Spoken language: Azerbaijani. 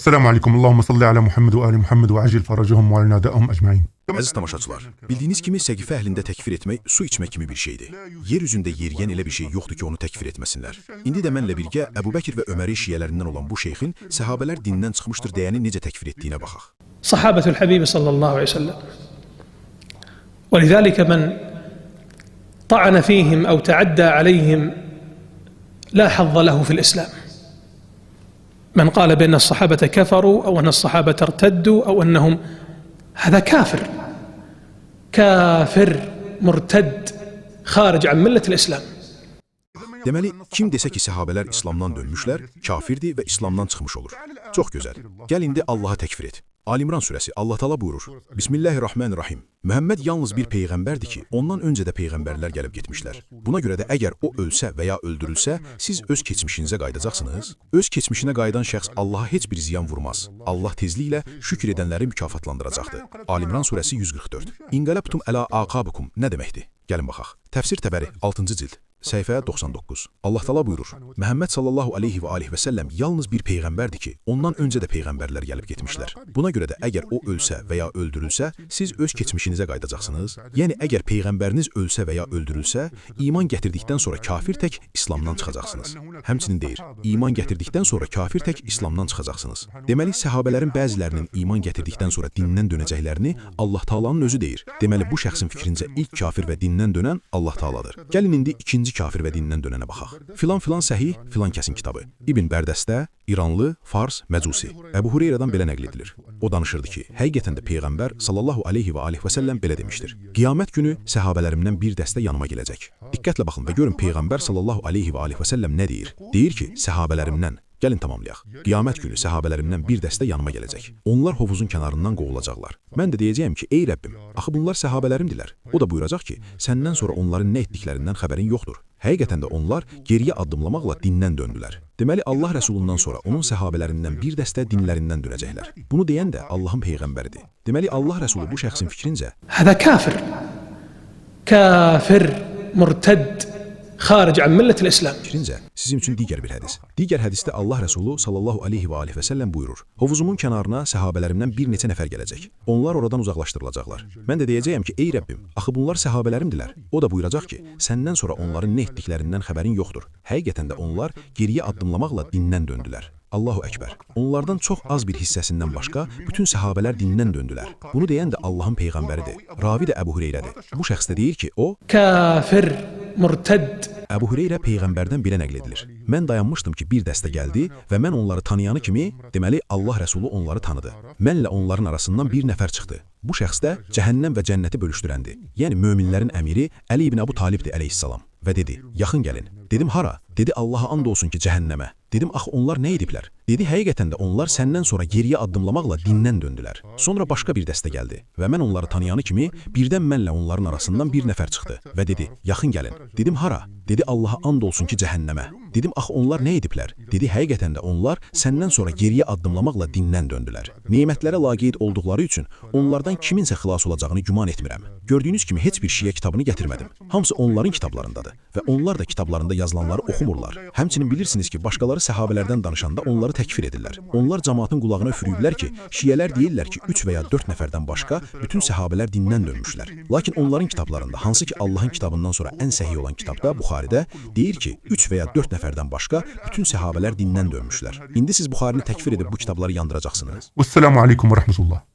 Esselamu aleyküm. Allahümme salli ala Muhammed ve ali Muhammed ve acil faracahum ve alina da'ahum ecmain. Əziz tamaşaçılar, bildiyiniz kimi səqifə əhlində təkfir etmək su içmək kimi bir şeydir. Yer üzündə yeriyən elə bir şey yoxdur ki, onu təkfir etməsinlər. İndi də mənlə birgə Əbu Bəkir və Öməri şiyələrindən olan bu şeyxin səhabələr dindən çıxmışdır deyəni necə təkfir etdiyinə baxaq. Sahabetul Habibi sallallahu aleyhi ve sellem. وَلِذَٰلِكَ مَنْ طَعَنَ فِيهِمْ أَوْ تَعَدَّى عَلَيْهِمْ لَا حَظَّ لَهُ فِي الإسلام. من قال بأن الصحابة كفروا أو أن الصحابة ارتدوا أو أنهم هذا كافر مرتد خارج عن ملة الإسلام. Deməli, kim desə ki, səhabələr İslamdan dönmüşlər, kafirdir və İslamdan çıxmış olur. Çox gözəl. Gəl indi Allaha təkfir et. Ali İmran surəsi Allah Taala buyurur: Bismillahirrahmanirrahim. Muhammed yalnız bir peyğəmbərdir ki, ondan öncə də peyğəmbərlər gəlib getmişlər. Buna görə də əgər o ölsə və ya öldürülsə, siz öz keçmişinizə qayıdacaqsınız. Öz keçmişinə qayıdan şəxs Allaha heç bir ziyan vurmaz. Allah tezliklə şükür edənləri mükafatlandıracaqdır. Ali İmran surəsi 144. İnqalabtum əla aqabikum nə deməkdir? Gəlin baxaq. Təfsir Təbəri 6-cı cild. Səhifə 99. Allah Taala buyurur: Məhəmməd sallallahu aleyhi və alihi və səlləm yalnız bir peyğəmbərdir ki, ondan öncə də peyğəmbərlər gəlib getmişlər. Buna görə də əgər o ölsə və ya öldürülsə, siz öz keçmişinizə qayıdacaqsınız. Yəni əgər peyğəmbəriniz ölsə və ya öldürülsə, iman gətirdikdən sonra kafir tək İslamdan çıxacaqsınız. Həmçinin deyir, iman gətirdikdən sonra kafir tək İslamdan çıxacaqsınız. Deməli, səhabələrin bəzilərinin iman gətirdikdən sonra dindən dönəcəklərini Allah Taala'nın özü deyir. Deməli, bu şəxsin fikrincə ilk kafir və dindən dönən Allah Taala'dır. Gəlin indi ikinci kafir və dindən dönənə baxaq. Filan səhih, filan kəsin kitabı. İbn Bərdəstə, İranlı, Fars, Məcusi. Əbu Hureyrədən belə nəql edilir. O danışırdı ki, həqiqətən də Peyğəmbər sallallahu aleyhi və alihi və səlləm belə demişdir: Qiyamət günü səhabələrimdən bir dəstə yanıma gələcək. Diqqətlə baxın və görün Peyğəmbər sallallahu aleyhi və alihi və səlləm nə deyir? Deyir ki, səhabələrimdən. Gəlin tamamlayaq. Qiyamət günü səhabələrimdən bir dəstə yanıma gələcək. Onlar hovuzun kənarından qovulacaqlar. Mən də deyəcəyəm ki, ey Rəbbim, axı bunlar səhabələrimdilər. O da buyuracaq ki, səndən sonra onların nə etdiklərindən xəbərin yoxdur. Həqiqətən də onlar geriyə addımlamaqla dindən döndülər. Deməli, Allah Rəsulundan sonra onun səhabələrindən bir dəstə dinlərindən dönəcəklər. Bunu deyən də Allahın peyğəmbəridir. Deməli, Allah Rəsulu bu şəxsin fikrincə هذا كافر مرتد خارج عن ملة الإسلام. Fikrincə, sizin üçün digər bir hədis. Digər hədisdə Allah Rəsulu sallallahu aleyhi və alihi və səlləm buyurur: Hovuzumun kənarına səhabələrimdən bir neçə nəfər gələcək. Onlar oradan uzaqlaşdırılacaqlar. Mən də deyəcəyəm ki, ey Rəbbim, axı bunlar səhabələrimdilər. O da buyuracaq ki, səndən sonra onların nə etdiklərindən xəbərin yoxdur. Həqiqətən də onlar geriyə addımlamaqla dindən döndülər. Allahu Əkbər. Onlardan çox az bir hissəsindən başqa bütün səhabələr dindən döndülər. Bunu deyən də Allahın peyğəmbəridir. Ravi də Əbu Hureyrədir. Bu şəxs də deyir ki, o kafir murtad. Əbu Hureyrə peyğəmbərdən belə nəql edilir. Mən dayanmışdım ki, bir dəstə gəldi və mən onları tanıyanı kimi, deməli Allah Rəsulu onları tanıdı. Mənlə onların arasından bir nəfər çıxdı. Bu şəxs də cəhənnəm və cənnəti bölüşdürəndi. Yəni möminlərin əmiri Əli ibn Əbu Talibdir əleyhissalam. Və dedi, yaxın gəlin. Dedim, hara? Dedi, Allaha and olsun ki, cəhənnəmə. Dedim, axı onlar nə ediblər? Dedi, həqiqətən də onlar səndən sonra geriyə addımlamaqla dindən döndülər. Sonra başqa bir dəstə gəldi və mən onları tanıyanı kimi birdən mənlə onların arasından bir nəfər çıxdı və dedi, yaxın gəlin. Dedim, hara? Dedi, Allaha and olsun ki, cəhənnəmə. Dedim, axı onlar nə ediblər? Dedi, həqiqətən də onlar səndən sonra geriyə addımlamaqla dindən döndülər. Nemətlərə laqeyd olduqları üçün onlardan kiminsə xilas olacağını güman etmirəm. Gördüyünüz kimi heç bir şiə kitabını gətirmədim. Hamısı onların kitablarındadır və onlar da kitablarında yazılanları oxumurlar. Həmçinin bilirsiniz ki, başqaları səhabələrdən danışanda onları təkfir edirlər. Onlar cəmaatın qulağına üfürüyüblər ki, şiələr deyirlər ki, 3 və ya 4 nəfərdən başqa bütün səhabələr dindən dönmüşlər. Lakin onların kitablarında, hansı ki Allahın kitabından sonra ən səhih olan kitabda, Buxaridə deyir ki, 3 və ya 4 nəfərdən başqa bütün səhabələr dindən dönmüşlər. İndi siz Buxarini təkfir edib bu kitabları yandıracaqsınız. Vəsselamu aleykum və rəhmətullah.